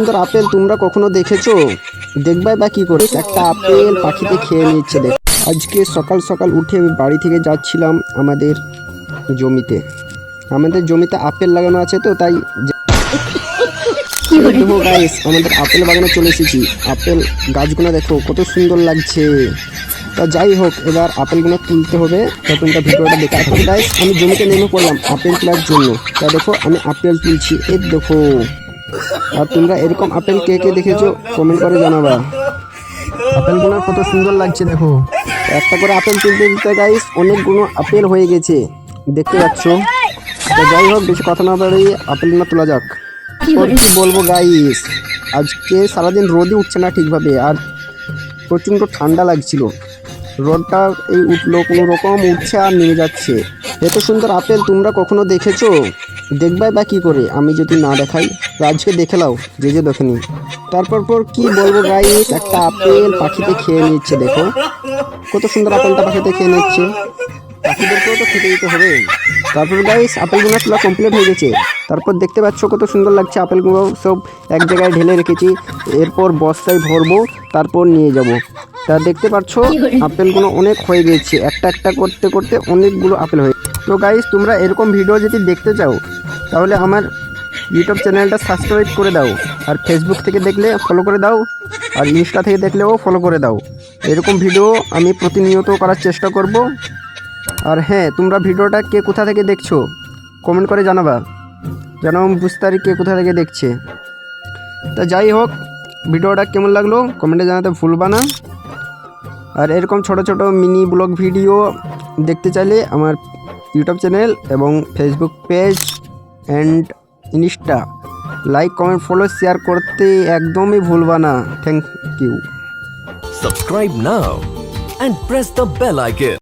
সুন্দর আপেল তোমরা কখনো দেখেছো? দেখবে বা কি করে? একটা আপেল পাখিতে খেয়ে নিচ্ছে। দেখ, আজকে সকাল সকাল উঠে বাড়ি থেকে যাচ্ছিলাম আমাদের জমিতে। আমাদের জমিতে আপেল লাগানো আছে, তো তাই দেখো গাইস, আমাদের আপেল বাগানে চলে এসেছি। আপেল গাছগুলো দেখো কত সুন্দর লাগছে। তা যাই হোক, এবার আপেলগুলো তুলতে হবে। তা তোমরা ভিডিওটা দেখে থাকো গাইস। আমি জমিতে নেমে পড়লাম আপেল তোলার জন্য। তা দেখো আমি আপেল তুলছি, এই দেখো। আর তোমরা এরকম আপেল কে কে দেখেছো কমেন্ট করে জানাবা। আপেলগুলো কত সুন্দর লাগছে দেখো। একটা করে আপেল তুলতে তুলতে গাইস অনেকগুলো আপেল হয়ে গেছে, দেখতে পাচ্ছ। তো যাই হোক, বেশি কথা না বাড়িয়ে আপেলগুলো তোলা যাক। আর কি বলবো গাইস, আজকে সারাদিন রোদই উঠছে না ঠিকভাবে, আর প্রচণ্ড ঠান্ডা লাগছিল। রোদটা এই উঠলো, কোনো রকম উঠছে আর নেমে যাচ্ছে। এত সুন্দর আপেল তোমরা কখনো দেখেছো? দেখবে বা কি করে আমি যদি না দেখাই? তো আজকে দেখে নাও যে দেখেনি। তারপর কি বলবো গাইস, একটা আপেল পাখিতে খেয়ে নিচ্ছে। দেখো কত সুন্দর আপেলটা পাখিতে খেয়ে নিচ্ছে। পাখিদেরকেও তো খেতে দিতে হবে। তারপর গাইস আপেলগুলো তোলা কমপ্লিট হয়ে গেছে। তারপর দেখতে পাচ্ছ কত সুন্দর লাগছে। আপেলগুলো সব এক জায়গায় ঢেলে রেখেছি, এরপর বস্তায় ভরবো, তারপর নিয়ে যাব। তা দেখতে পাচ্ছ আপেলগুলো অনেক হয়ে গেছে, একটা একটা করতে করতে অনেকগুলো আপেল হয়ে। তো গাইস তোমরা এরকম ভিডিও যদি দেখতে চাও তাহলে আমার ইউটিউব চ্যানেলটা সাবস্ক্রাইব করে দাও, আর ফেসবুক থেকে দেখলে ফলো করে দাও, আর ইনস্টা থেকে দেখলেও ফলো করে দাও। এরকম ভিডিও আমি প্রতিনিয়ত করার চেষ্টা করব। আর হ্যাঁ, তোমরা ভিডিওটা কে কোথা থেকে দেখছো কমেন্ট করে জানাবা, যেন আমি বুঝতে পারি কে কোথা থেকে দেখছে। তা যাই হোক, ভিডিওটা কেমন লাগলো কমেন্টে জানাতে ভুলবা না। আর এরকম ছোট ছোট মিনি ব্লগ ভিডিও দেখতে চাইলে আমার ইউটিউব চ্যানেল এবং Facebook page and insta like comment follow share করতে একদমই ভুলবা না। Thank you. Subscribe now and press the bell icon.